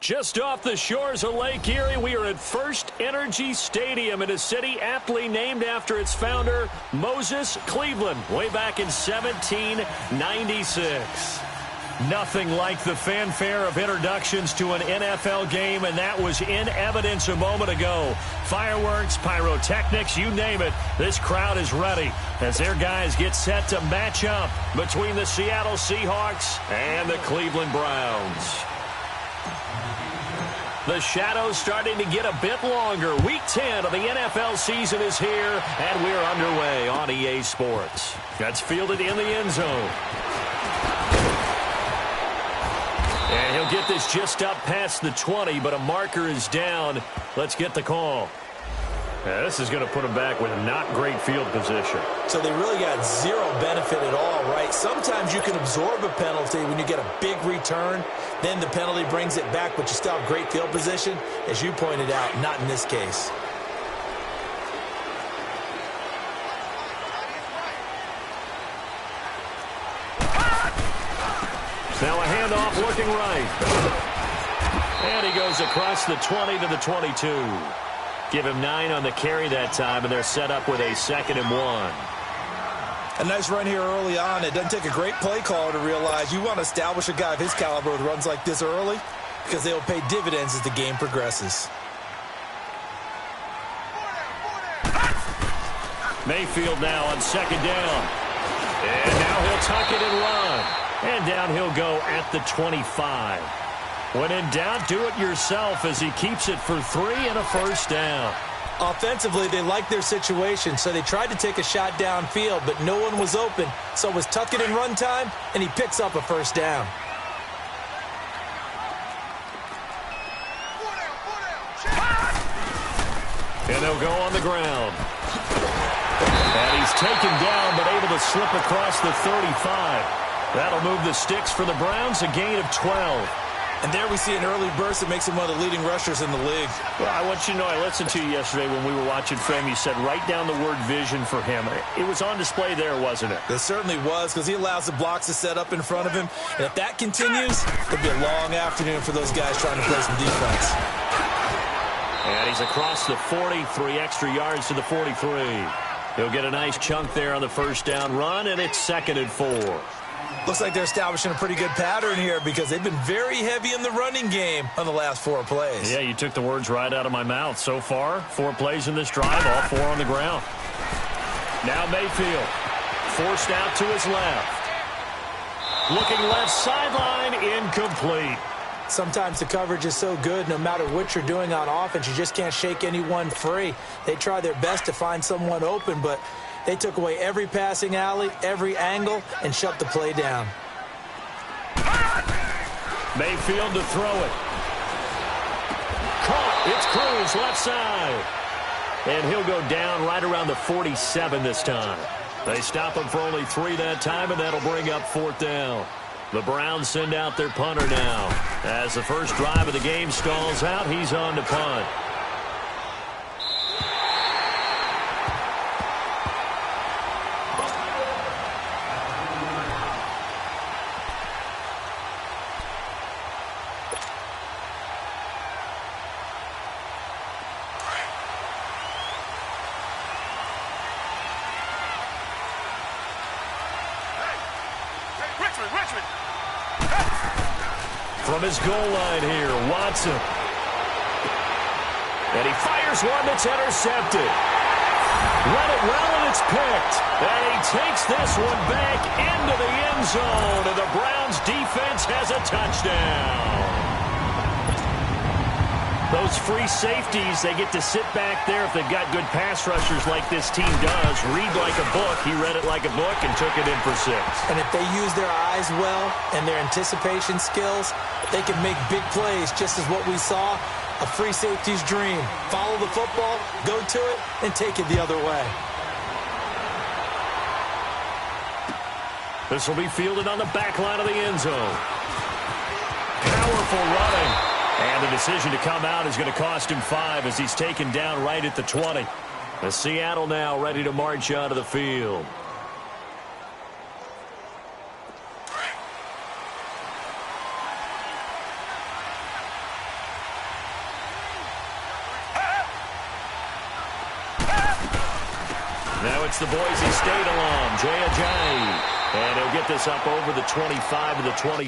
Just off the shores of Lake Erie, we are at First Energy Stadium in a city aptly named after its founder, Moses Cleveland, way back in 1796. Nothing like the fanfare of introductions to an NFL game, and that was in evidence a moment ago. Fireworks, pyrotechnics, you name it. This crowd is ready as their guys get set to match up between the Seattle Seahawks and the Cleveland Browns. The shadow's starting to get a bit longer. Week 10 of the NFL season is here, and we're underway on EA Sports. That's fielded in the end zone. And he'll get this just up past the 20, but a marker is down. Let's get the call. Yeah, this is going to put him back with not great field position. So they really got zero benefit at all, right? Sometimes you can absorb a penalty when you get a big return. Then the penalty brings it back, but you still have great field position. As you pointed out, not in this case. Now a handoff looking right. And he goes across the 20 to the 22. Give him 9 on the carry that time, and they're set up with a 2nd and 1. A nice run here early on. It doesn't take a great play caller to realize you want to establish a guy of his caliber with runs like this early because they will pay dividends as the game progresses. Mayfield now on 2nd down. And now he'll tuck it and run. And down he'll go at the 25. When in doubt, do it yourself as he keeps it for 3 and a first down. Offensively, they liked their situation, so they tried to take a shot downfield, but no one was open. So it was tuck it and run time, and he picks up a first down. And they'll go on the ground. And he's taken down, but able to slip across the 35. That'll move the sticks for the Browns, a gain of 12. And there we see an early burst that makes him one of the leading rushers in the league. Well, I want you to know, I listened to you yesterday when we were watching film. You said write down the word vision for him. It was on display there, wasn't it? It certainly was, because he allows the blocks to set up in front of him. And if that continues, it'll be a long afternoon for those guys trying to play some defense. And he's across the 40, 3 extra yards to the 43. He'll get a nice chunk there on the first down run, and it's 2nd and 4. Looks like they're establishing a pretty good pattern here because they've been very heavy in the running game on the last 4 plays. Yeah, you took the words right out of my mouth. So far, 4 plays in this drive, all 4 on the ground. Now Mayfield, forced out to his left. Looking left sideline, incomplete. Sometimes the coverage is so good, no matter what you're doing on offense, you just can't shake anyone free. They try their best to find someone open, but they took away every passing alley, every angle, and shut the play down. Mayfield to throw it. Caught. It's Cruz, left side. And he'll go down right around the 47 this time. They stop him for only 3 that time, and that'll bring up 4th down. The Browns send out their punter now. As the first drive of the game stalls out, he's on to punt. From his goal line here, Watson. And he fires one that's intercepted. Run it well, and it's picked. And he takes this one back into the end zone, and the Browns defense has a touchdown. Those free safeties, they get to sit back there if they've got good pass rushers like this team does. Read like a book. He read it like a book and took it in for 6. And if they use their eyes well and their anticipation skills, they can make big plays, just as what we saw, a free safety's dream. Follow the football, go to it, and take it the other way. This will be fielded on the back line of the end zone. Powerful running. And the decision to come out is going to cost him 5 as he's taken down right at the 20. The Seattle now ready to march onto the field. It's the Boise State alum, Jay Ajayi. And he'll get this up over the 25 to the 20.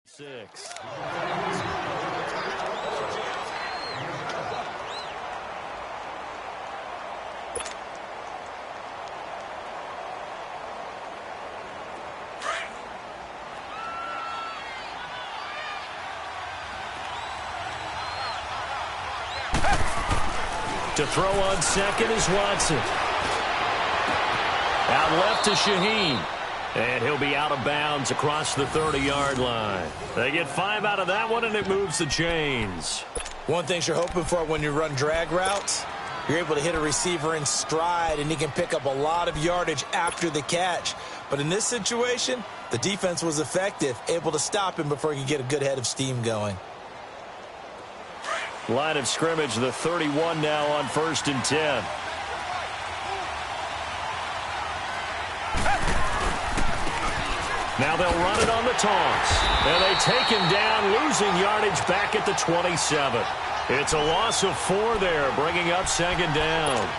Six. To throw on second is Watson. Out left to Shaheen. And he'll be out of bounds across the 30-yard line. They get 5 out of that one, and it moves the chains. One thing you're hoping for when you run drag routes, you're able to hit a receiver in stride, and he can pick up a lot of yardage after the catch. But in this situation, the defense was effective, able to stop him before he could get a good head of steam going. Line of scrimmage, the 31 now on 1st and 10. Now they'll run it on the toss. And they take him down, losing yardage back at the 27. It's a loss of 4 there, bringing up 2nd down.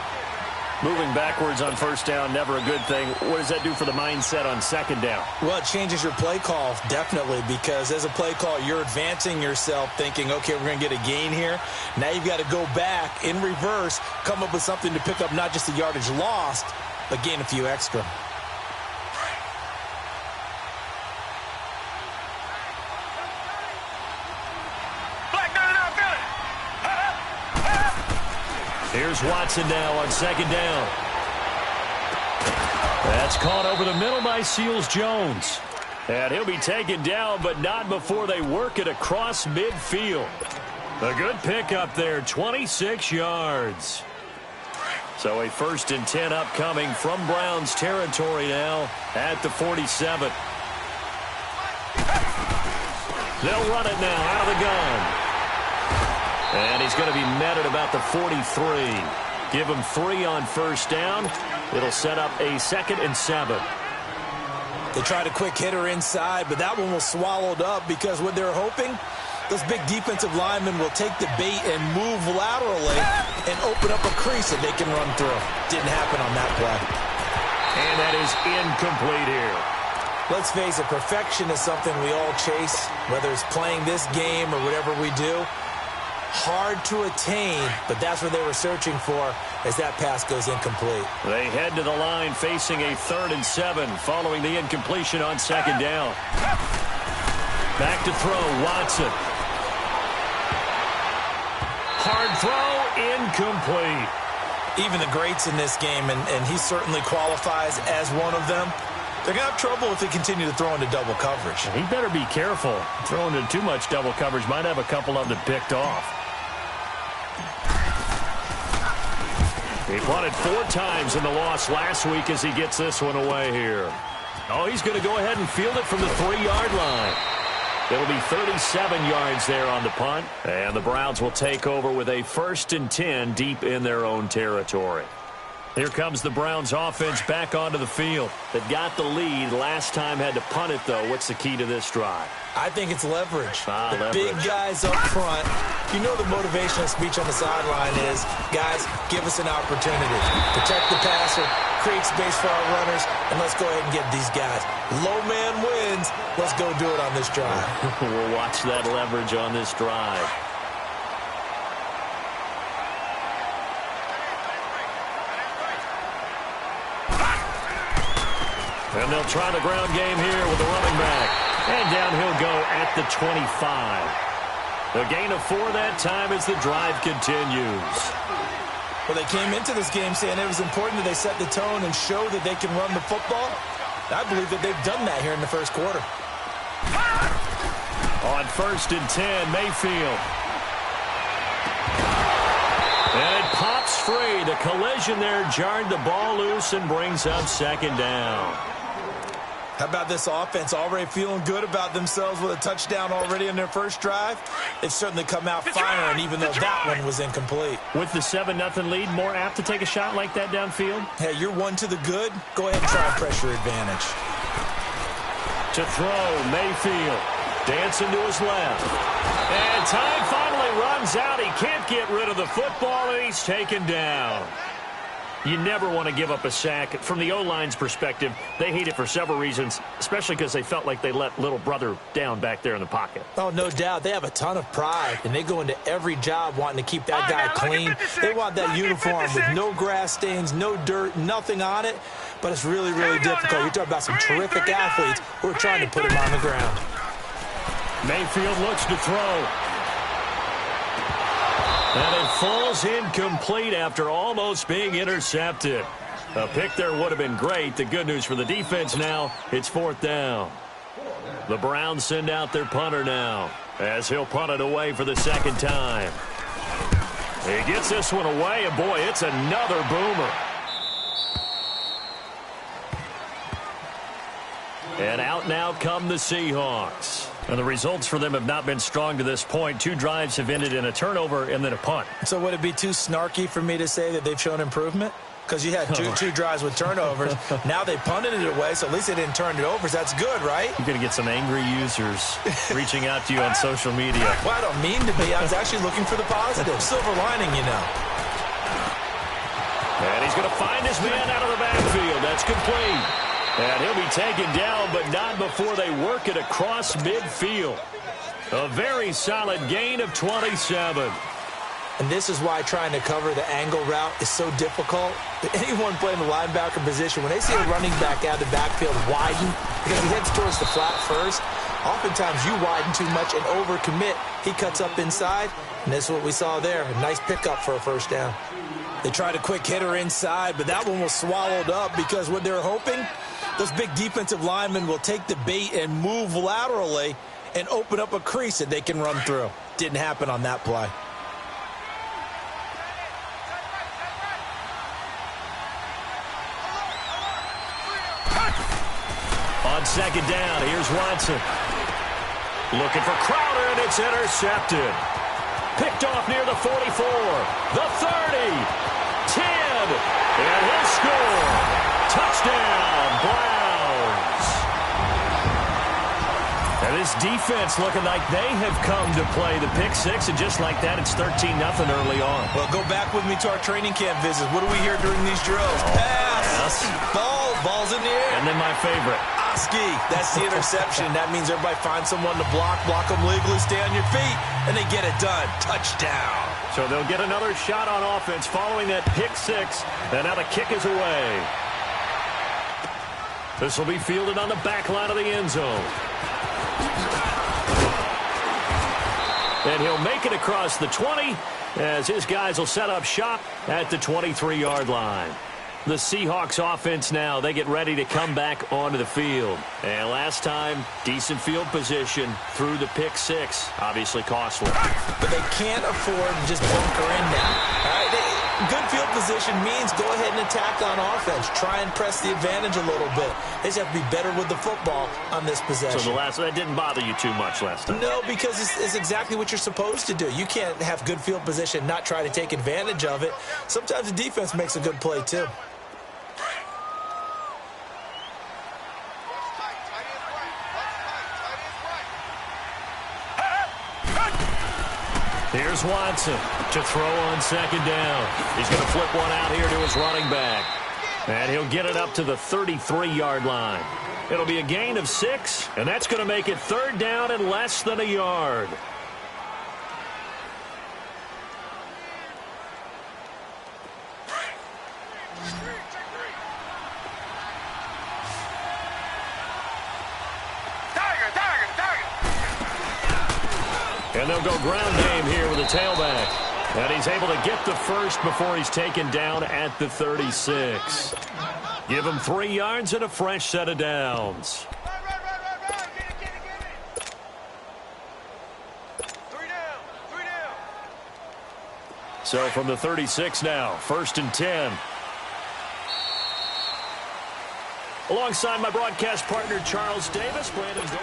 Moving backwards on 1st down, never a good thing. What does that do for the mindset on 2nd down? Well, it changes your play call, definitely, because as a play call, you're advancing yourself thinking, okay, we're going to get a gain here. Now you've got to go back in reverse, come up with something to pick up not just the yardage lost, but gain a few extra. Here's Watson now on 2nd down. That's caught over the middle by Seals-Jones. And he'll be taken down, but not before they work it across midfield. A good pickup there, 26 yards. So a 1st and 10 upcoming from Browns territory now at the 47. They'll run it now out of the gun. And he's going to be met at about the 43. Give him 3 on 1st down. It'll set up a 2nd and 7. They tried a quick hitter inside, but that one was swallowed up because what they're hoping, those big defensive linemen will take the bait and move laterally and open up a crease that they can run through. Didn't happen on that play. And that is incomplete here. Let's face it, perfection is something we all chase, whether it's playing this game or whatever we do. Hard to attain, but that's what they were searching for as that pass goes incomplete. They head to the line facing a 3rd and 7 following the incompletion on 2nd down. Back to throw, Watson. Hard throw, incomplete. Even the greats in this game, and he certainly qualifies as one of them, they're going to have trouble if they continue to throw into double coverage. He better be careful. Throwing into too much double coverage might have a couple of them picked off. He punted 4 times in the loss last week as he gets this one away here. Oh, he's going to go ahead and field it from the 3-yard line. It'll be 37 yards there on the punt. And the Browns will take over with a 1st and 10 deep in their own territory. Here comes the Browns offense back onto the field. They've got the lead. Last time had to punt it, though. What's the key to this drive? I think it's leverage. Leverage. Big guys up front. You know the motivational speech on the sideline is, guys, give us an opportunity. Protect the passer, create space for our runners, and let's go ahead and get these guys. Low man wins. Let's go do it on this drive. We'll watch that leverage on this drive. And they'll try the ground game here with the running back. And down he'll go at the 25. A gain of 4 that time as the drive continues. Well, they came into this game saying it was important that they set the tone and show that they can run the football. I believe that they've done that here in the first quarter. On 1st and 10, Mayfield. And it pops free. The collision there jarred the ball loose and brings up 2nd down. How about this offense already feeling good about themselves with a touchdown already in their first drive? They've certainly come out firing, even though that one was incomplete. With the 7-0 lead, more apt to take a shot like that downfield? Hey, you're one to the good. Go ahead and try and press your advantage. To throw, Mayfield. Dancing to his left. And time finally runs out. He can't get rid of the football, and he's taken down. You never want to give up a sack. From the O-line's perspective, they hate it for several reasons, especially because they felt like they let little brother down back there in the pocket. Oh, no doubt. They have a ton of pride, and they go into every job wanting to keep that guy clean. They want that uniform with no grass stains, no dirt, nothing on it, but it's really, really difficult. You're talking about some terrific athletes who are trying to put him on the ground. Mayfield looks to throw. And it falls incomplete after almost being intercepted. A pick there would have been great. The good news for the defense now, it's 4th down. The Browns send out their punter now, as he'll punt it away for the 2nd time. He gets this one away, and boy, it's another boomer. And out now come the Seahawks. And the results for them have not been strong to this point. 2 drives have ended in a turnover and then a punt. So would it be too snarky for me to say that they've shown improvement? Because you had two drives with turnovers. Now they punted it away, so at least they didn't turn it over. So that's good, right? You're going to get some angry users reaching out to you on social media. Well, I don't mean to be. I was actually looking for the positive. Silver lining, you know. And he's going to find his man out of the backfield. That's complete. And he'll be taken down, but not before they work it across midfield. A very solid gain of 27. And this is why trying to cover the angle route is so difficult. Anyone playing the linebacker position, when they see a running back out of the backfield widen, because he heads towards the flat first, oftentimes you widen too much and overcommit. He cuts up inside, and that's what we saw there. A nice pickup for a 1st down. They tried a quick hitter inside, but that one was swallowed up because what they're hoping, those big defensive linemen will take the bait and move laterally and open up a crease that they can run through. Didn't happen on that play. On 2nd down, here's Watson. Looking for Crowder, and it's intercepted. Picked off near the 44, the 30, 10, and he'll score. Touchdown, Browns. And this defense looking like they have come to play the pick 6, and just like that, it's 13-0 early on. Well, go back with me to our training camp visits. What do we hear during these drills? Pass. Ball's in the air. And then my favorite. Oski. That's the interception. That means everybody finds someone to block them legally, stay on your feet, and they get it done. Touchdown. So they'll get another shot on offense following that pick 6, and now the kick is away. This will be fielded on the back line of the end zone. And he'll make it across the 20 as his guys will set up shop at the 23-yard line. The Seahawks offense now, they get ready to come back onto the field. And last time, decent field position through the pick 6. Obviously costly. But they can't afford to just bunker in now. All right? Good field position means go ahead and attack on offense. Try and press the advantage a little bit. They just have to be better with the football on this possession. So that didn't bother you too much last time? No, because it's exactly what you're supposed to do. You can't have good field position, not try to take advantage of it. Sometimes the defense makes a good play, too. Here's Watson to throw on 2nd down. He's going to flip one out here to his running back. And he'll get it up to the 33-yard line. It'll be a gain of 6, and that's going to make it 3rd down and less than a yard. And they'll go ground game here with a tailback. And he's able to get the first before he's taken down at the 36. Give him 3 yards and a fresh set of downs. So from the 36 now, 1st and 10. Alongside my broadcast partner, Charles Davis, Brandon Gold.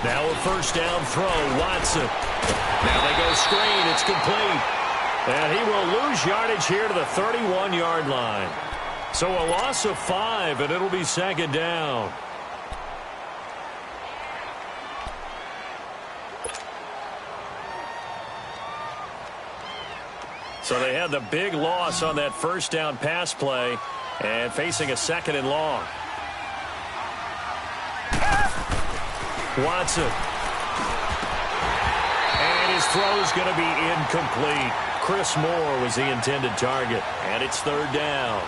Now a first down throw, Watson. Now they go screen, it's complete. And he will lose yardage here to the 31-yard line. So a loss of 5, and it'll be 2nd down. So they had the big loss on that first down pass play and facing a 2nd and long. Watson. And his throw is going to be incomplete. Chris Moore was the intended target, and it's 3rd down.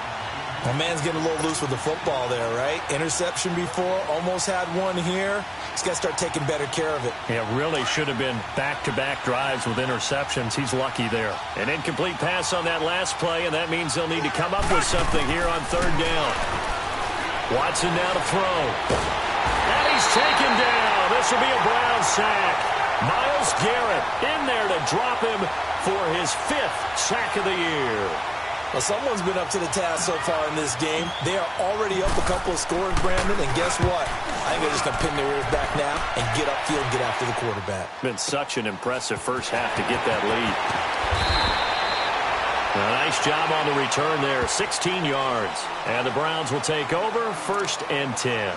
My man's getting a little loose with the football there, right? Interception before, almost had one here. He's got to start taking better care of it. Yeah, really should have been back-to-back drives with interceptions. He's lucky there. An incomplete pass on that last play, and that means they'll need to come up with something here on 3rd down. Watson now to throw. And he's taken down. This will be a Brown sack. Myles Garrett in there to drop him for his 5th sack of the year. Well, someone's been up to the task so far in this game. They are already up a couple of scores, Brandon, and guess what? I think they're just going to pin their ears back now and get upfield and get after the quarterback. Been such an impressive first half to get that lead. A nice job on the return there, 16 yards. And the Browns will take over, 1st and 10.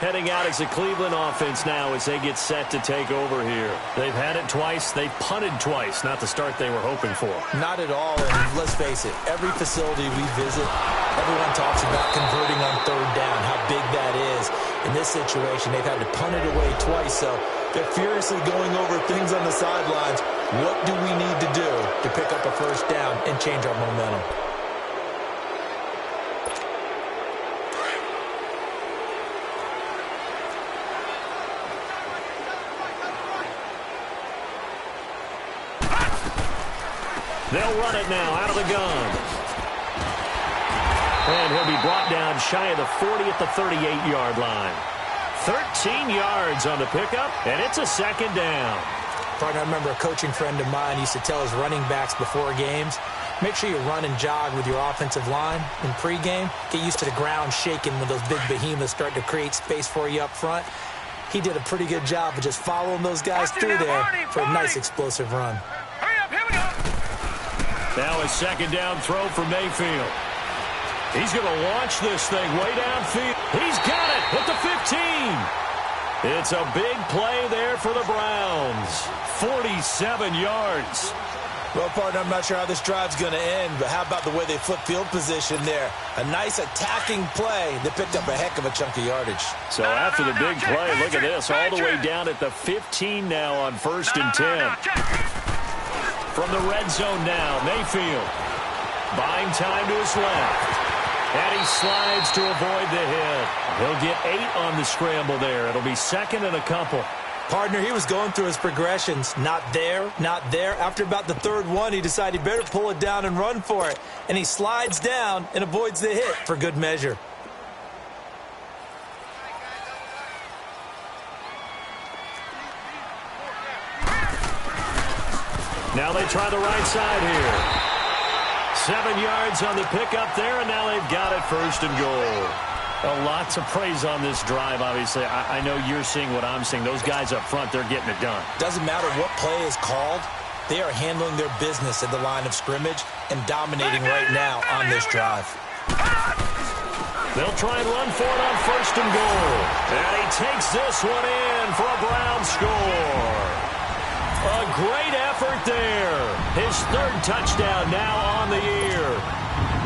Heading out as a Cleveland offense now as they get set to take over here. They've had it twice. They've punted twice. Not the start they were hoping for. Not at all. And let's face it, every facility we visit, everyone talks about converting on 3rd down, how big that is. In this situation, they've had to punt it away twice, so they're furiously going over things on the sidelines. What do we need to do to pick up a 1st down and change our momentum? They'll run it now out of the gun. And he'll be brought down shy of the 40 at the 38-yard line. 13 yards on the pickup, and it's a 2nd down. Partner, I remember a coaching friend of mine used to tell his running backs before games, make sure you run and jog with your offensive line in pregame. Get used to the ground shaking when those big behemoths start to create space for you up front. He did a pretty good job of just following those guys through there for a nice explosive run. Now a 2nd down throw for Mayfield. He's going to launch this thing way downfield. He's got it at the 15. It's a big play there for the Browns. 47 yards. Well, partner, I'm not sure how this drive's going to end, but how about the way they flip field position there? A nice attacking play that picked up a heck of a chunk of yardage. So after the big play, look at this, all the way down at the 15 now on 1st and 10. From the red zone now, Mayfield buying time to his left. And he slides to avoid the hit. He'll get 8 on the scramble there. It'll be 2nd and a couple. Partner, he was going through his progressions. Not there, not there. After about the 3rd one, he decided he better pull it down and run for it. And he slides down and avoids the hit for good measure. Now they try the right side here. 7 yards on the pickup there, and now they've got it 1st and goal. Well, lots of praise on this drive, obviously. I know you're seeing what I'm seeing. Those guys up front, they're getting it done. Doesn't matter what play is called. They are handling their business at the line of scrimmage and dominating right now on this drive. They'll try and run for it on 1st and goal. And he takes this one in for a Brown score. A great effort there. His 3rd touchdown now on the year.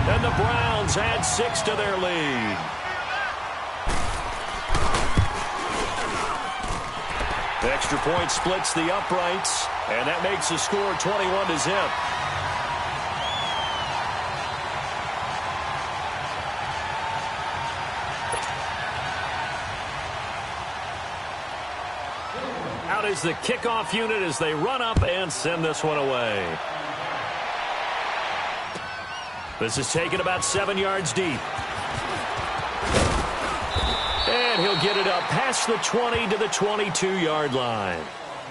And the Browns add 6 to their lead. The extra point splits the uprights, and that makes the score 21-0. is the kickoff unit as they run up and send this one away. This is taken about 7 yards deep. And he'll get it up past the 20 to the 22-yard line.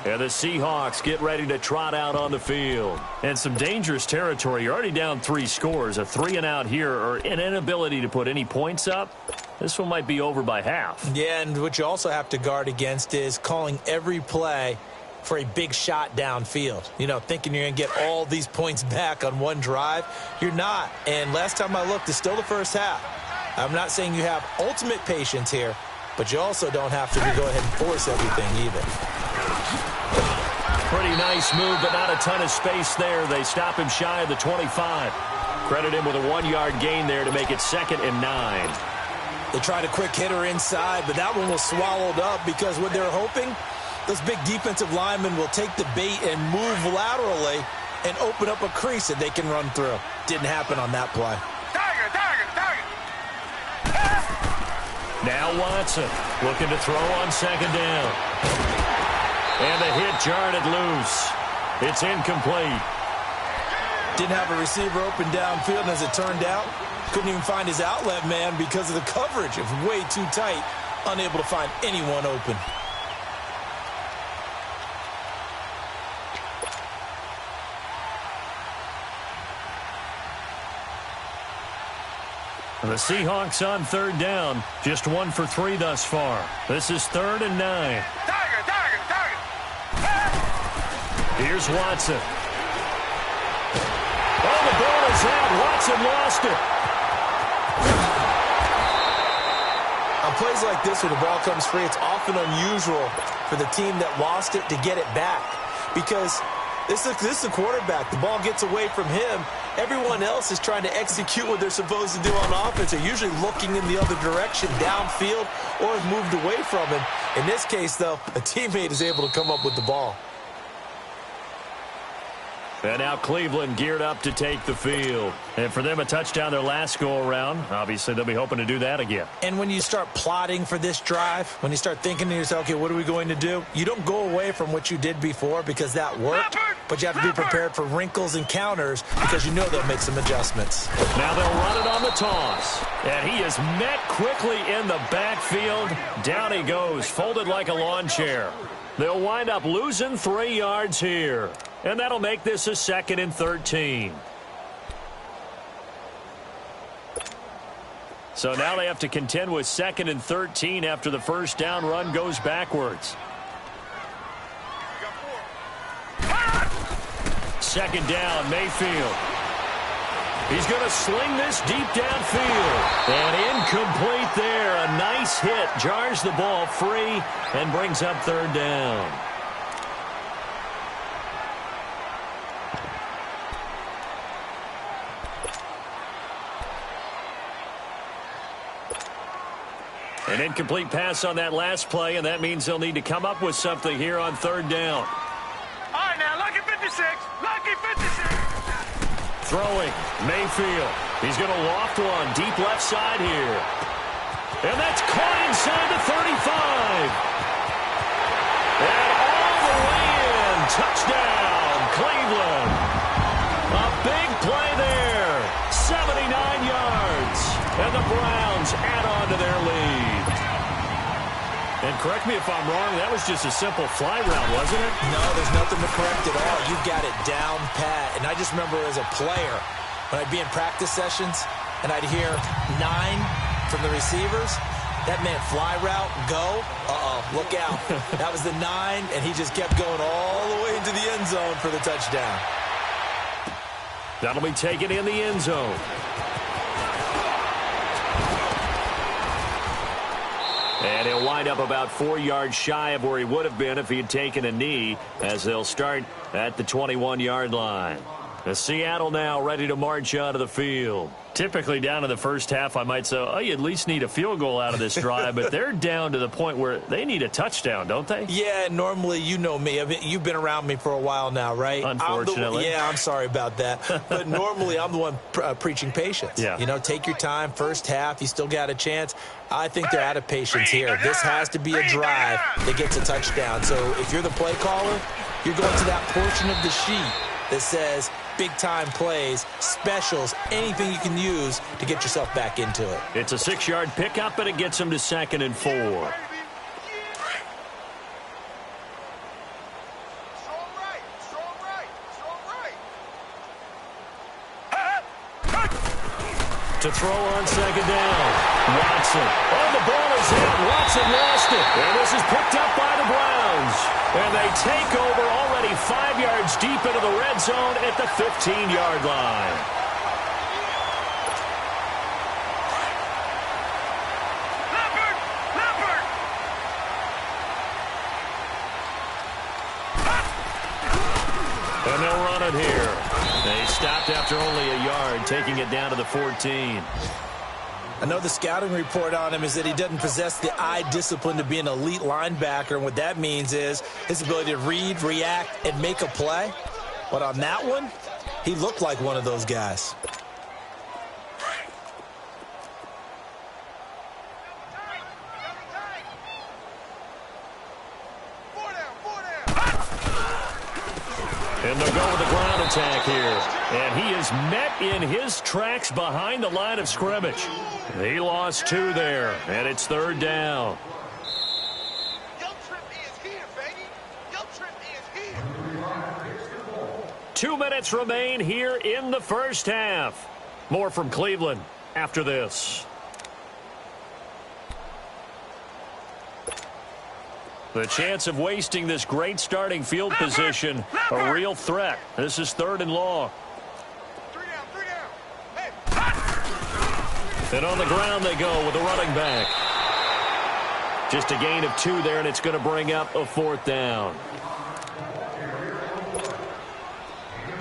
And the Seahawks get ready to trot out on the field. And some dangerous territory. You're already down 3 scores. A 3-and-out here or an inability to put any points up. This one might be over by half. Yeah, and what you also have to guard against is calling every play for a big shot downfield. You know, thinking you're going to get all these points back on one drive. You're not. And last time I looked, it's still the first half. I'm not saying you have ultimate patience here, but you also don't have to go ahead and force everything either. Pretty nice move, but not a ton of space there. They stop him shy of the 25. Credit him with a 1-yard gain there to make it 2nd and 9. They tried a quick hitter inside, but that one was swallowed up because what they're hoping, those big defensive linemen will take the bait and move laterally and open up a crease that they can run through. Didn't happen on that play. Now Watson looking to throw on 2nd down. And the hit jarred it loose. It's incomplete. Didn't have a receiver open downfield, and as it turned out, couldn't even find his outlet man because of the coverage. It was way too tight, unable to find anyone open. The Seahawks on 3rd down. Just 1 for 3 thus far. This is 3rd and 9. Here's Watson. Oh, the ball is out. Watson lost it. On plays like this, when the ball comes free, it's often unusual for the team that lost it to get it back. Because this is a quarterback. The ball gets away from him. Everyone else is trying to execute what they're supposed to do on offense. They're usually looking in the other direction, downfield, or have moved away from him. In this case, though, a teammate is able to come up with the ball. And now Cleveland geared up to take the field. And for them, a touchdown their last go-around. Obviously, they'll be hoping to do that again. And when you start plotting for this drive, when you start thinking to yourself, okay, what are we going to do? You don't go away from what you did before because that worked, but you have to be prepared for wrinkles and counters because you know they'll make some adjustments. Now they'll run it on the toss. And he is met quickly in the backfield. Down he goes, folded like a lawn chair. They'll wind up losing 3 yards here. And that'll make this a 2nd and 13. So now they have to contend with 2nd and 13 after the first down run goes backwards. 2nd down, Mayfield. He's going to sling this deep downfield. And incomplete there. A nice hit. Jars the ball free and brings up 3rd down. An incomplete pass on that last play, and that means they'll need to come up with something here on 3rd down. All right, now, lucky 56. Lucky 56. Throwing, Mayfield. He's going to loft one deep left side here. And that's caught inside the 35. And all the way in. Touchdown, Cleveland. A big play there. 79 yards. And the Browns add on to their lead. And correct me if I'm wrong, that was just a simple fly route, wasn't it? No, there's nothing to correct at all. You got it down pat. And I just remember as a player, when I'd be in practice sessions and I'd hear 9 from the receivers, that meant fly route, go. Look out. That was the 9, and he just kept going all the way into the end zone for the touchdown. That'll be taken in the end zone. And he'll wind up about 4 yards shy of where he would have been if he had taken a knee, as they'll start at the 21-yard line. The Seattle now ready to march out of the field. Typically down in the first half, I might say, oh, you at least need a field goal out of this drive, but they're down to the point where they need a touchdown, don't they? Yeah, normally, you know me. I mean, you've been around me for a while now, right? Unfortunately. I'm sorry about that. But normally, I'm the one preaching patience. Yeah. You know, take your time. First half, you still got a chance. I think they're out of patience here. This has to be a drive that gets a touchdown. So if you're the play caller, you're going to that portion of the sheet that says big-time plays, specials, anything you can use to get yourself back into it. It's a 6-yard pickup, and it gets them to 2nd and 4. To throw on 2nd down. Watson. Oh, the ball is out. Watson lost it. And this is picked up by the Browns. And they take over already 5 yards deep into the red zone at the 15-yard line. And they'll run it here. They stopped after only a yard, taking it down to the 14. I know the scouting report on him is that he doesn't possess the eye discipline to be an elite linebacker, and what that means is his ability to read, react, and make a play. But on that one, he looked like one of those guys. And they'll go with the ground attack here. And he is met in his tracks behind the line of scrimmage. He lost 2 there, and it's 3rd down. 2 minutes remain here in the first half. More from Cleveland after this. The chance of wasting this great starting field position, a real threat. This is 3rd and long. And on the ground they go with a running back. Just a gain of 2 there, and it's going to bring up a 4th down.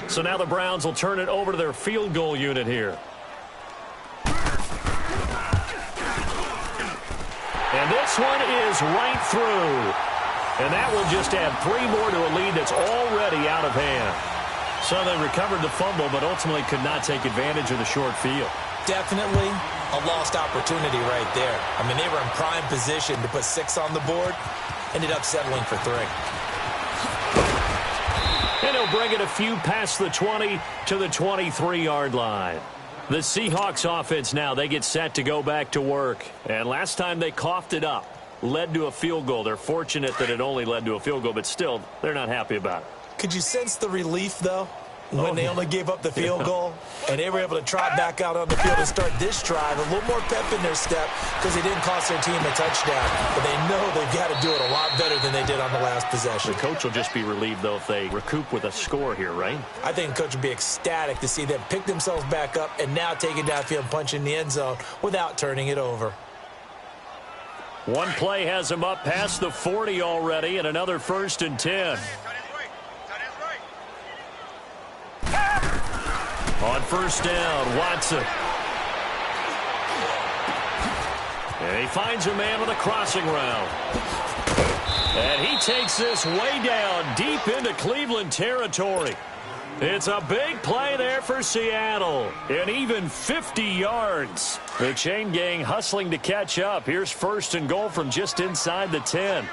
So now the Browns will turn it over to their field goal unit here. And this one is right through. And that will just add 3 more to a lead that's already out of hand. So they recovered the fumble, but ultimately could not take advantage of the short field. Definitely A lost opportunity right there. I mean, they were in prime position to put 6 on the board. Ended up settling for 3. And he'll bring it a few past the 20 to the 23-yard line. The Seahawks offense now, they get set to go back to work. And last time they coughed it up, led to a field goal. They're fortunate that it only led to a field goal, but still, they're not happy about it. Could you sense the relief, though, when they only gave up the field goal and they were able to trot back out on the field and start this drive? A little more pep in their step because they didn't cost their team a touchdown. But they know they've got to do it a lot better than they did on the last possession. The coach will just be relieved, though, if they recoup with a score here, right? I think the coach would be ecstatic to see them pick themselves back up and now take it downfield and punch in the end zone without turning it over. One play has him up past the 40 already, and another 1st and 10. On 1st down, Watson. And he finds a man with a crossing route. And he takes this way down deep into Cleveland territory. It's a big play there for Seattle. And even 50 yards. The chain gang hustling to catch up. Here's 1st and goal from just inside the 10.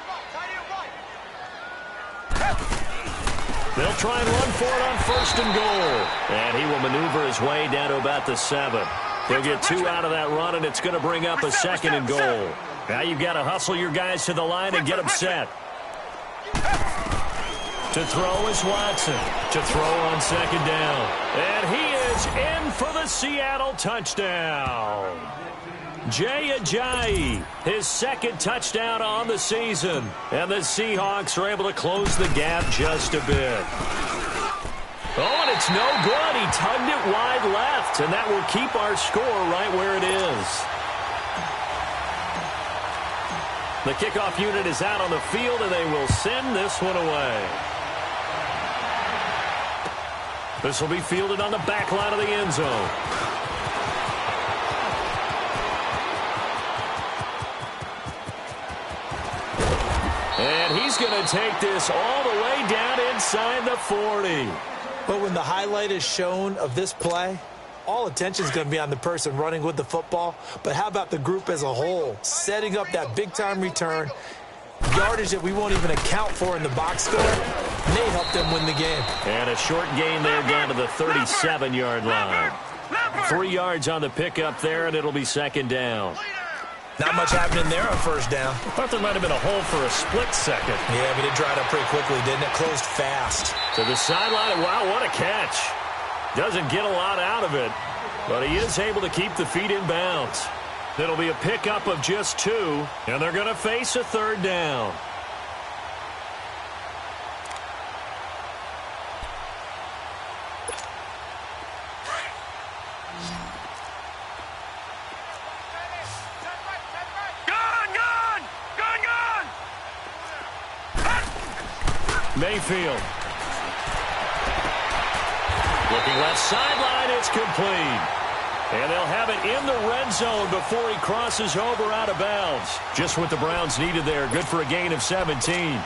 They'll try and run for it on 1st and goal. And he will maneuver his way down to about the 7. He'll get 2 out of that run, and it's going to bring up a 2nd and goal. Now you've got to hustle your guys to the line and get them set. To throw is Watson. To throw on 2nd down. And he is in for the Seattle touchdown. Jay Ajayi, his 2nd touchdown on the season. And the Seahawks are able to close the gap just a bit. Oh, and it's no good. He tugged it wide left, and that will keep our score right where it is. The kickoff unit is out on the field, and they will send this one away. This will be fielded on the back line of the end zone. And he's going to take this all the way down inside the 40. But when the highlight is shown of this play, all attention is going to be on the person running with the football. But how about the group as a whole, setting up that big-time return, yardage that we won't even account for in the box score, may help them win the game. And a short gain there down to the 37-yard line. 3 yards on the pickup there, and it'll be second down. Not much happening there on first down. Thought there might have been a hole for a split second. Yeah, but it dried up pretty quickly, didn't it? Closed fast. To the sideline. Wow, what a catch. Doesn't get a lot out of it, but he is able to keep the feet in bounds. It'll be a pickup of just 2, and they're going to face a third down. Mayfield. Looking left sideline, it's complete. And they'll have it in the red zone before he crosses over out of bounds. Just what the Browns needed there. Good for a gain of 17.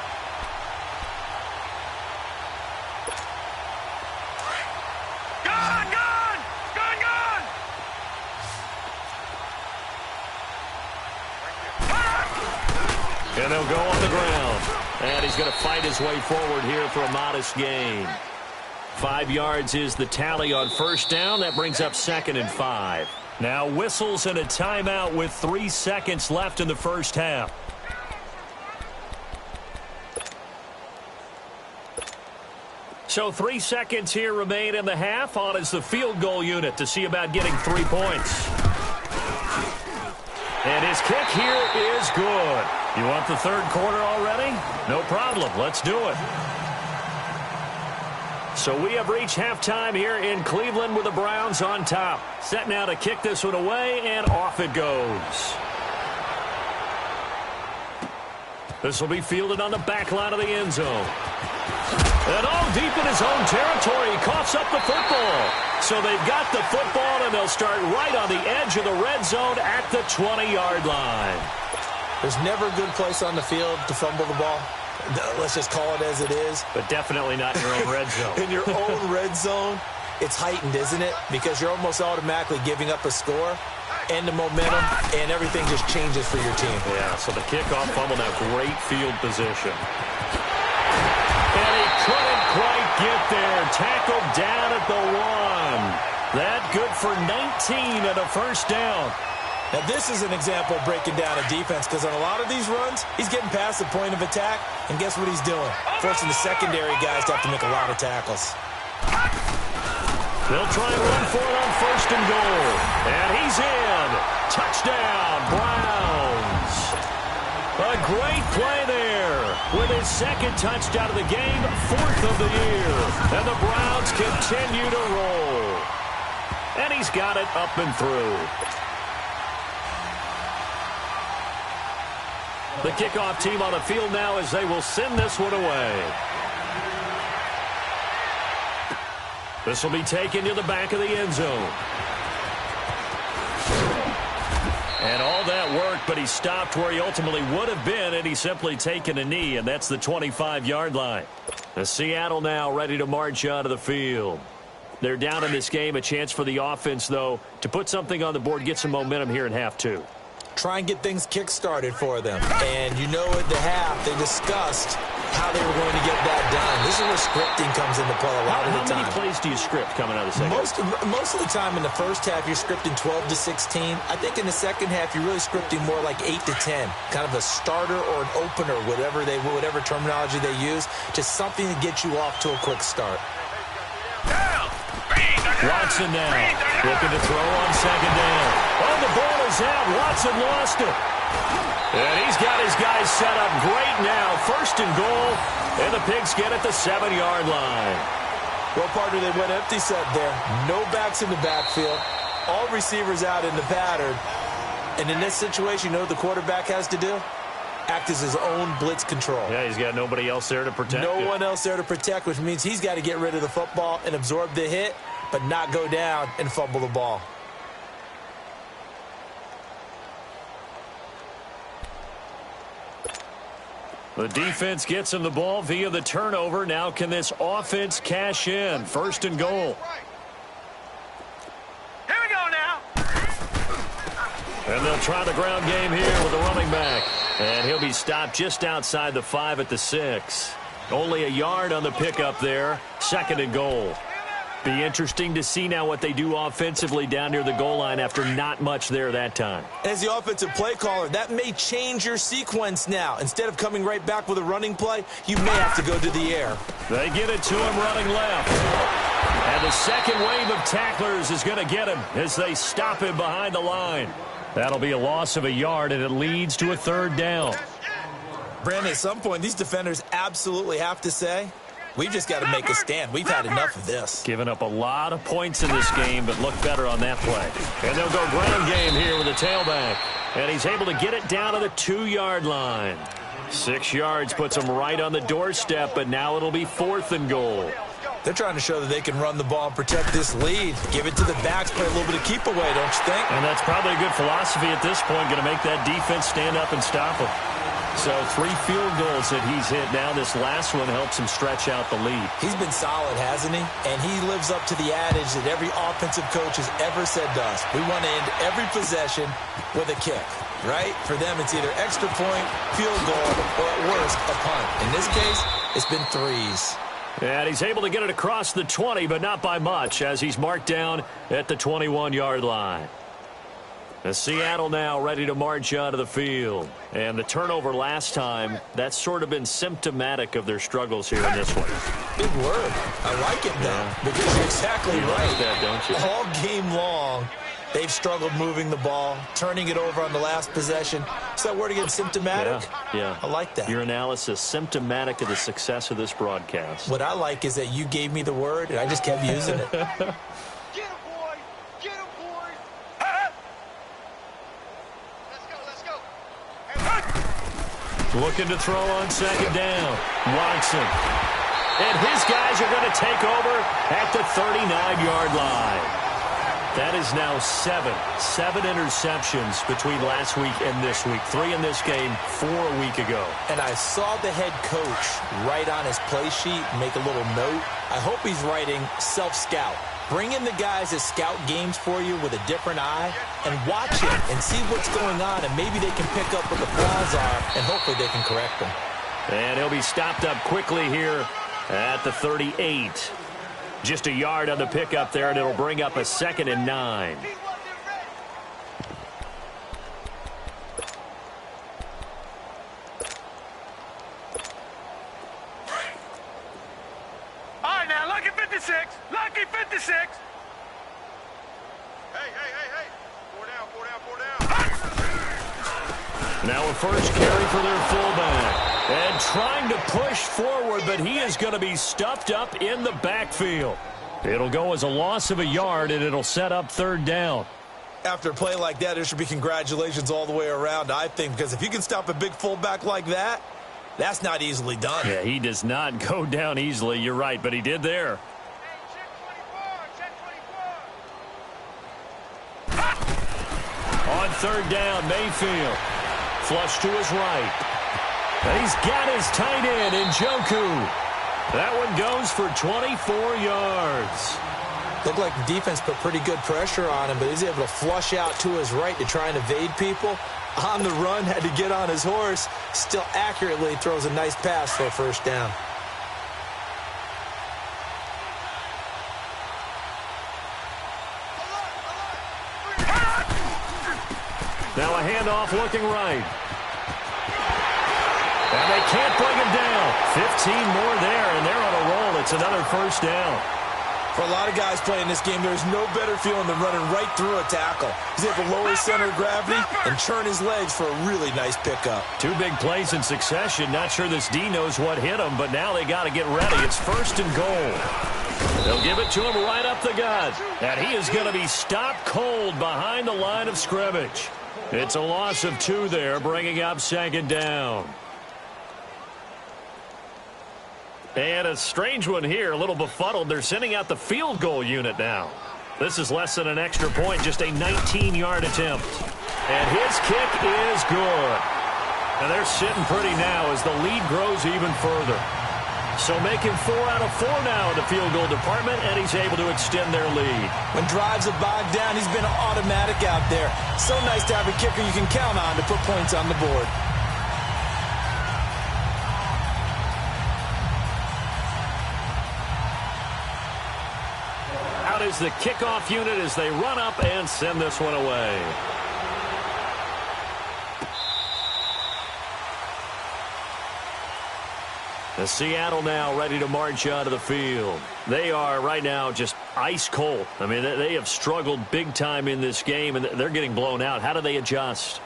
And they'll go on the ground. And he's going to fight his way forward here for a modest gain. 5 yards is the tally on first down. That brings up 2nd and 5. Now whistles and a timeout with 3 seconds left in the first half. So 3 seconds here remain in the half. On is the field goal unit to see about getting 3 points. And his kick here is good. You want the third quarter already? No problem. Let's do it. So we have reached halftime here in Cleveland with the Browns on top. Set now to kick this one away, and off it goes. This will be fielded on the back line of the end zone. And all deep in his own territory, he coughs up the football. So they've got the football, and they'll start right on the edge of the red zone at the 20-yard line. There's never a good place on the field to fumble the ball. Let's just call it as it is. But definitely not in your own red zone. In your own red zone, it's heightened, isn't it? Because you're almost automatically giving up a score and the momentum, and everything just changes for your team. Yeah, so the kickoff fumble now, great field position. And he couldn't quite get there. Tackled down at the 1. That good for 19 and a first down. Now, this is an example of breaking down a defense, because on a lot of these runs, he's getting past the point of attack, and guess what he's doing? Forcing the secondary guys to have to make a lot of tackles. They'll try and run for it on first and goal. And he's in. Touchdown, Browns. A great play there with his second touchdown of the game, 4th of the year. And the Browns continue to roll. And he's got it up and through. The kickoff team on the field now as they will send this one away. This will be taken to the back of the end zone. And all that work, but he stopped where he ultimately would have been, and he's simply taken a knee, and that's the 25-yard line. The Seattle now ready to march out of the field. They're down in this game. A chance for the offense, though, to put something on the board, get some momentum here in half 2. Try and get things kick-started for them. And you know at the half, they discussed how they were going to get that done. This is where scripting comes into play a lot of the time. How many plays do you script coming out of the second? Most of the time in the first half, you're scripting 12 to 16. I think in the second half, you're really scripting more like 8 to 10. Kind of a starter or an opener, whatever terminology they use. Just something to get you off to a quick start. Watson now looking to throw on second down. Oh, the ball is out. Watson lost it. And he's got his guys set up great now. First and goal. And the Pigs get at the 7-yard line. Well, partner, they went empty set there. No backs in the backfield. All receivers out in the pattern. And in this situation, you know what the quarterback has to do? act as his own blitz control. Yeah, he's got nobody else there to protect No him. one else there to protect, which means he's got to get rid of the football and absorb the hit, but not go down and fumble the ball. The defense gets him the ball via the turnover. Now can this offense cash in? 1st and goal. Here we go now. And they'll try the ground game here with the running back. And he'll be stopped just outside the 5 at the 6. Only a yard on the pickup there. 2nd and goal. Be interesting to see now what they do offensively down near the goal line after not much there that time. As the offensive play caller, that may change your sequence now. Instead of coming right back with a running play, you may have to go to the air. They get it to him running left. And the second wave of tacklers is going to get him as they stop him behind the line. That'll be a loss of a yard, and it leads to a 3rd down. Brandon, at some point, these defenders absolutely have to say, we've just got to make a stand. We've had enough of this. Giving up a lot of points in this game, but look better on that play. And they'll go ground game here with a tailback. And he's able to get it down to the 2-yard line. 6 yards puts him right on the doorstep, but now it'll be 4th and goal. They're trying to show that they can run the ball and protect this lead. Give it to the backs, play a little bit of keep away, don't you think? And that's probably a good philosophy at this point, going to make that defense stand up and stop him. So 3 field goals that he's hit now. This last one helps him stretch out the lead. He's been solid, hasn't he? And he lives up to the adage that every offensive coach has ever said to us. We want to end every possession with a kick, right? For them, it's either extra point, field goal, or at worst, a punt. In this case, it's been 3s. And he's able to get it across the 20, but not by much, as he's marked down at the 21-yard line. And Seattle now ready to march onto the field. And the turnover last time, that's sort of been symptomatic of their struggles here in this one. Big word. I like it, though, because you're exactly you right. like that, don't you? All game long, they've struggled moving the ball, turning it over on the last possession. Is that word again, symptomatic? Yeah. I like that. Your analysis, symptomatic of the success of this broadcast. What I like is that you gave me the word, and I just kept using it. Looking to throw on 2nd down. Watson. And his guys are going to take over at the 39-yard line. That is now 7 interceptions between last week and this week. 3 in this game, 4 a week ago. And I saw the head coach write on his play sheet, make a little note. I hope he's writing self-scout. Bring in the guys that scout games for you with a different eye and watch it and see what's going on, and maybe they can pick up what the flaws are, and hopefully they can correct them. And he'll be stopped up quickly here at the 38. Just a yard on the pickup there, and it'll bring up a 2nd and 9. All right, now, lucky 56. Lucky 56. Hey. 4 down. Now a first carry for their fullback. And trying to push forward, but he is going to be stuffed up in the backfield. It'll go as a loss of a yard, and it'll set up 3rd down. After a play like that, there should be congratulations all the way around, I think, because if you can stop a big fullback like that, that's not easily done. Yeah, he does not go down easily. You're right, but he did there. On 3rd down, Mayfield. Flush to his right. And he's got his tight end, Njoku. That one goes for 24 yards. Looked like the defense put pretty good pressure on him, but he's able to flush out to his right to try and evade people. On the run, had to get on his horse. Still accurately throws a nice pass for a 1st down. Now a handoff looking right. And they can't bring him down. 15 more there, and they're on a roll. It's another 1st down. For a lot of guys playing this game, there's no better feeling than running right through a tackle. He's able to lower his center of gravity and churn his legs for a really nice pickup. 2 big plays in succession. Not sure this D knows what hit him, but now they got to get ready. It's 1st and goal. They'll give it to him right up the gut. And he is going to be stopped cold behind the line of scrimmage. It's a loss of 2 there, bringing up second down. And a strange one here, a little befuddled. They're sending out the field goal unit now. This is less than an extra point, just a 19-yard attempt. And his kick is good. And they're sitting pretty now as the lead grows even further. So making 4 out of 4 now in the field goal department, and he's able to extend their lead. When drives have bogged down, he's been automatic out there. So nice to have a kicker you can count on to put points on the board. Out is the kickoff unit as they run up and send this one away. The Seattle now ready to march onto the field. They are right now just ice cold. I mean, they have struggled big time in this game, and they're getting blown out. How do they adjust?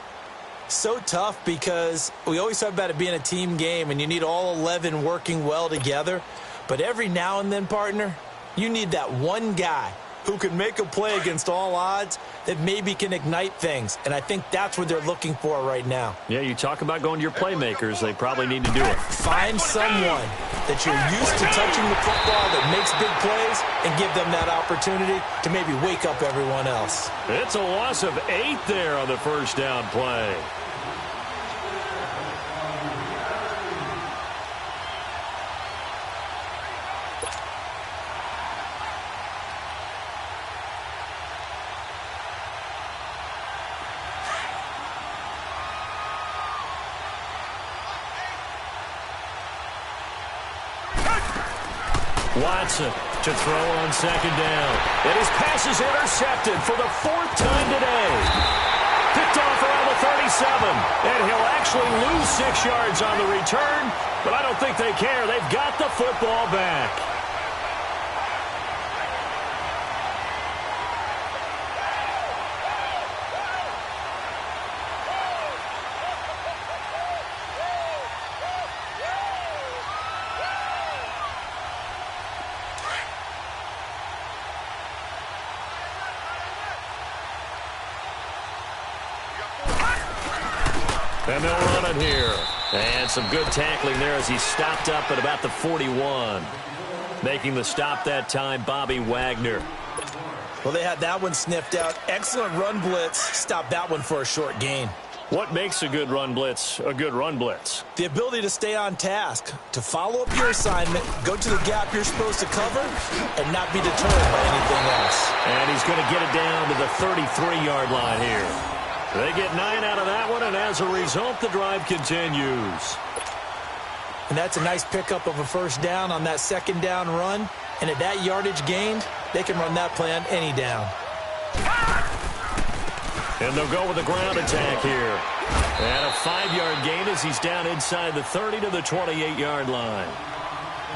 So tough because we always talk about it being a team game, and you need all 11 working well together. But every now and then, partner, you need that one guy who can make a play against all odds that maybe can ignite things. And I think that's what they're looking for right now. Yeah, you talk about going to your playmakers. They probably need to do it. Find someone that you're used to touching the football that makes big plays and give them that opportunity to maybe wake up everyone else. It's a loss of 8 there on the first down play. Watson to throw on second down. And his pass is intercepted for the 4th time today. Picked off around the 37. And he'll actually lose 6 yards on the return. But I don't think they care. They've got the football back. And they'll run it here. And some good tackling there as he stopped up at about the 41. Making the stop that time, Bobby Wagner. Well, they had that one sniffed out. Excellent run blitz. Stopped that one for a short gain. What makes a good run blitz a good run blitz? The ability to stay on task, to follow up your assignment, go to the gap you're supposed to cover, and not be deterred by anything else. And he's going to get it down to the 33-yard line here. They get 9 out of that one, and as a result, the drive continues. And that's a nice pickup of a first down on that second down run. And at that yardage gained, they can run that play on any down. And they'll go with the ground attack here. And a 5-yard gain as he's down inside the 30 to the 28-yard line.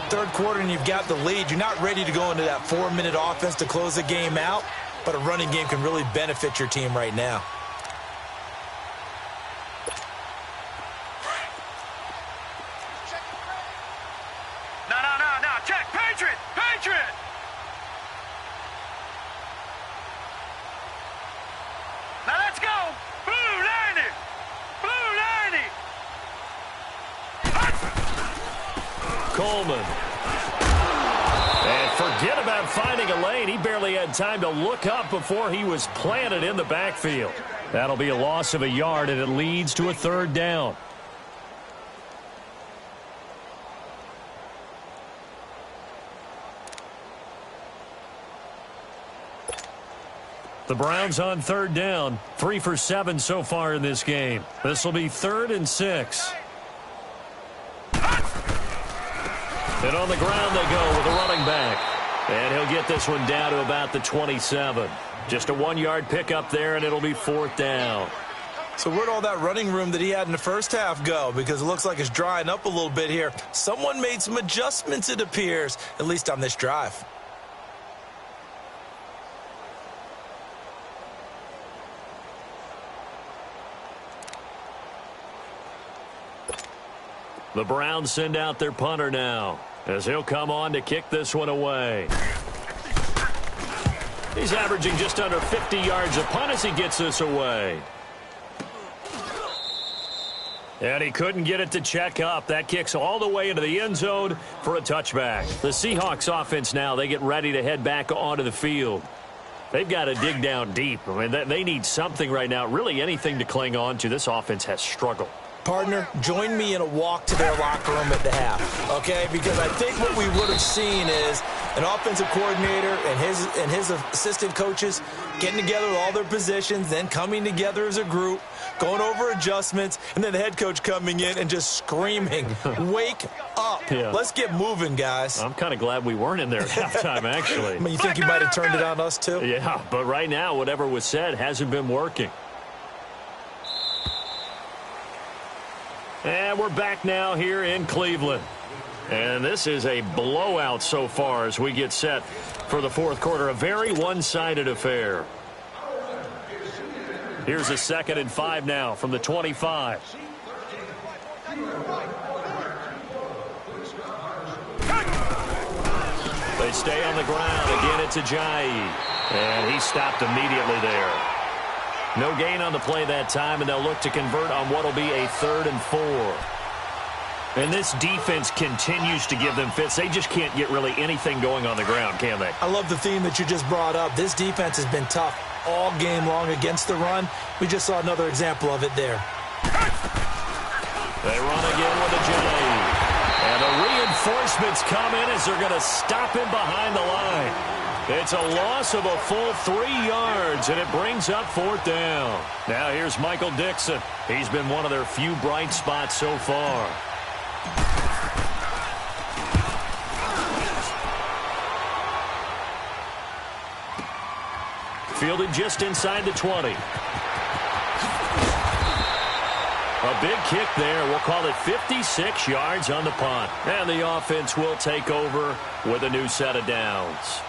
Third quarter and you've got the lead. You're not ready to go into that 4-minute offense to close the game out, but a running game can really benefit your team right now. No, check, Patriot! Now let's go! Blue 90! Coleman. And forget about finding a lane. He barely had time to look up before he was planted in the backfield. That'll be a loss of a yard, and it leads to a 3rd down. The Browns on 3rd down. 3 for 7 so far in this game. This will be 3rd and 6. And on the ground they go with a running back. And he'll get this one down to about the 27. Just a 1-yard pickup there, and it'll be 4th down. So where'd all that running room that he had in the first half go? Because it looks like it's drying up a little bit here. Someone made some adjustments, it appears, at least on this drive. The Browns send out their punter now, as he'll come on to kick this one away. He's averaging just under 50 yards a punt as he gets this away. And he couldn't get it to check up. That kicks all the way into the end zone for a touchback. The Seahawks offense now, they get ready to head back onto the field. They've got to dig down deep. I mean, they need something right now, really anything to cling on to. This offense has struggled. Partner, join me in a walk to their locker room at the half, okay? Because I think what we would have seen is an offensive coordinator and his assistant coaches getting together with all their positions, then coming together as a group, going over adjustments, and then the head coach coming in and just screaming, wake up. Yeah. Let's get moving, guys. I'm kind of glad we weren't in there at halftime, actually. I mean, you think you might have turned it on us, too? Yeah, but right now, whatever was said hasn't been working. And we're back now here in Cleveland. And this is a blowout so far as we get set for the fourth quarter. A very one-sided affair. Here's a 2nd and 5 now from the 25. They stay on the ground. Again, it's Ajayi. And he stopped immediately there. No gain on the play that time, and they'll look to convert on what will be a 3rd and 4. And this defense continues to give them fits. They just can't get really anything going on the ground, can they? I love the theme that you just brought up. This defense has been tough all game long against the run. We just saw another example of it there. They run again with Ajayi. And the reinforcements come in as they're going to stop him behind the line. It's a loss of a full 3 yards, and it brings up 4th down. Now here's Michael Dixon. He's been one of their few bright spots so far. Fielded just inside the 20. A big kick there. We'll call it 56 yards on the punt. And the offense will take over with a new set of downs.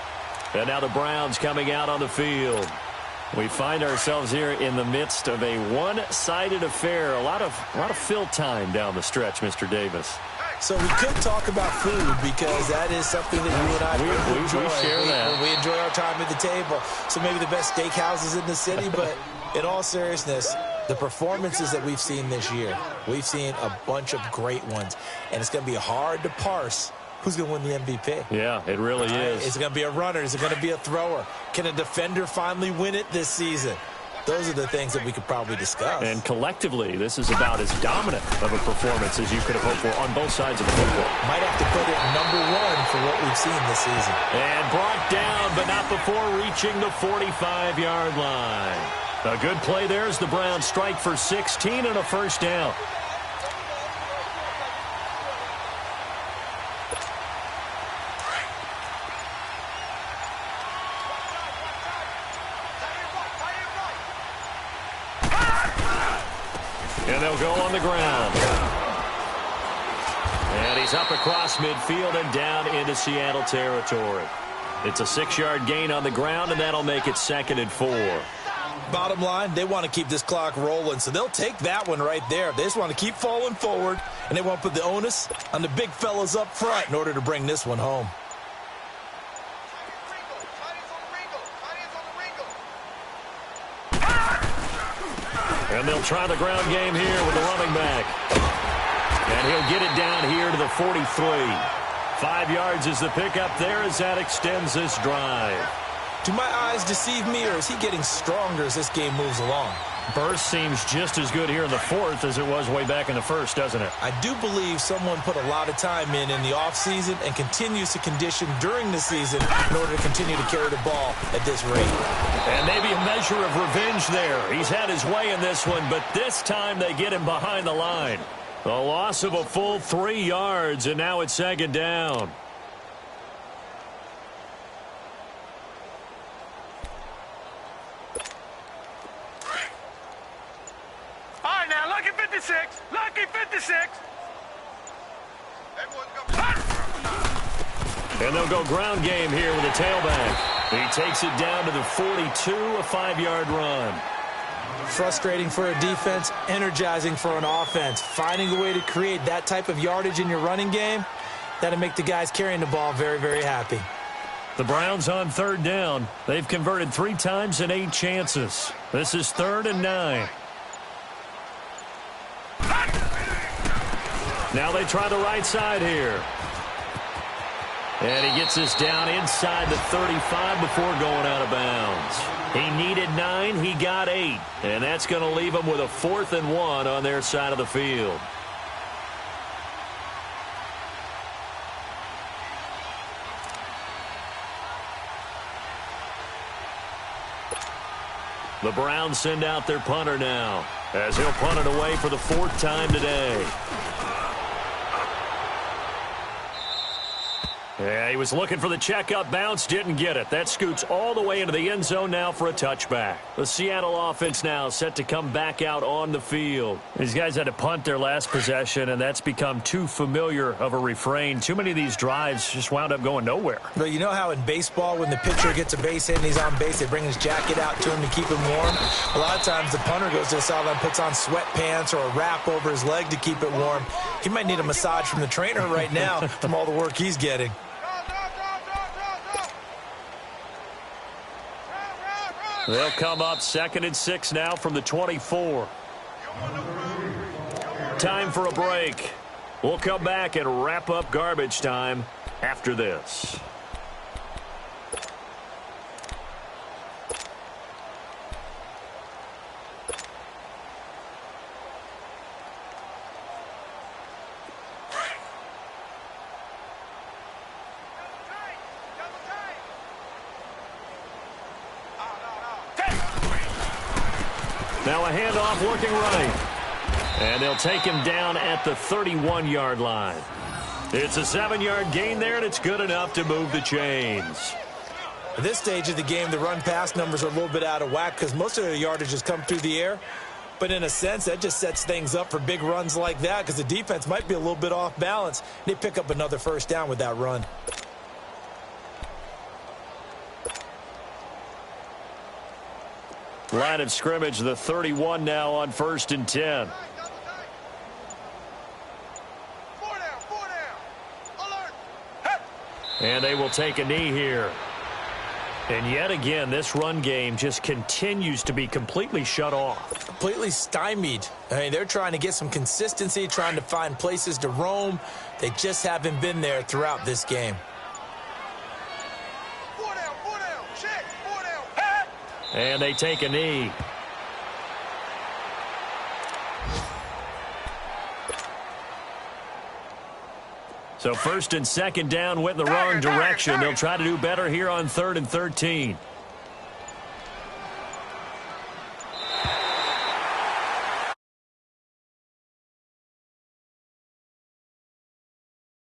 And now the Browns coming out on the field. We find ourselves here in the midst of a one-sided affair. A lot of fill time down the stretch, Mr. Davis. So we could talk about food because that is something that you and I enjoy. We share that. We enjoy our time at the table. So maybe the best steakhouses in the city, but in all seriousness, the performances that we've seen this year, we've seen a bunch of great ones, and it's going to be hard to parse who's going to win the MVP. Yeah, it really is. Is it going to be a runner? Is it going to be a thrower? Can a defender finally win it this season? Those are the things that we could probably discuss. And collectively, this is about as dominant of a performance as you could have hoped for on both sides of the football. Might have to put it #1 for what we've seen this season. And brought down, but not before reaching the 45-yard line. A good play there as the Browns strike for 16 and a 1st down. And they'll go on the ground. And he's up across midfield and down into Seattle territory. It's a 6-yard gain on the ground, and that'll make it 2nd and 4. Bottom line, they want to keep this clock rolling, so they'll take that one right there. They just want to keep falling forward, and they want to put the onus on the big fellas up front in order to bring this one home. And they'll try the ground game here with the running back. And he'll get it down here to the 43. 5 yards is the pickup there as that extends this drive. Do my eyes deceive me, or is he getting stronger as this game moves along? Burst seems just as good here in the 4th as it was way back in the 1st, doesn't it? I do believe someone put a lot of time in the offseason and continues to condition during the season in order to continue to carry the ball at this rate. And maybe a measure of revenge there. He's had his way in this one, but this time they get him behind the line. A loss of a full 3 yards, and now it's 2nd down. All right, now, lucky 56. Lucky 56. And they'll go ground game here with a tailback. He takes it down to the 42, a 5-yard run. Frustrating for a defense, energizing for an offense. Finding a way to create that type of yardage in your running game, that'll make the guys carrying the ball very, very happy. The Browns on 3rd down. They've converted 3 times in 8 chances. This is 3rd and 9. Now they try the right side here. And he gets this down inside the 35 before going out of bounds. He needed 9, he got 8. And that's going to leave him with a 4th and 1 on their side of the field. The Browns send out their punter now, as he'll punt it away for the 4th time today. Yeah, he was looking for the checkup bounce, didn't get it. That scoots all the way into the end zone now for a touchback. The Seattle offense now set to come back out on the field. These guys had to punt their last possession, and that's become too familiar of a refrain. Too many of these drives just wound up going nowhere. But you know how in baseball, when the pitcher gets a base hit and he's on base, they bring his jacket out to him to keep him warm? A lot of times the punter goes to the sideline, puts on sweatpants or a wrap over his leg to keep it warm. He might need a massage from the trainer right now from all the work he's getting. They'll come up 2nd and 6 now from the 24. Time for a break. We'll come back and wrap up garbage time after this. Now a handoff looking right. And they'll take him down at the 31-yard line. It's a 7-yard gain there, and it's good enough to move the chains. At this stage of the game, the run-pass numbers are a little bit out of whack because most of their yardage has come through the air. But in a sense, that just sets things up for big runs like that because the defense might be a little bit off balance. They pick up another 1st down with that run. Line of scrimmage, the 31 now on 1st and 10. And they will take a knee here. And yet again, this run game just continues to be completely shut off. Completely stymied. I mean, they're trying to get some consistency, trying to find places to roam. They just haven't been there throughout this game. And they take a knee. So 1st and 2nd down went in the wrong direction. They'll try to do better here on 3rd and 13.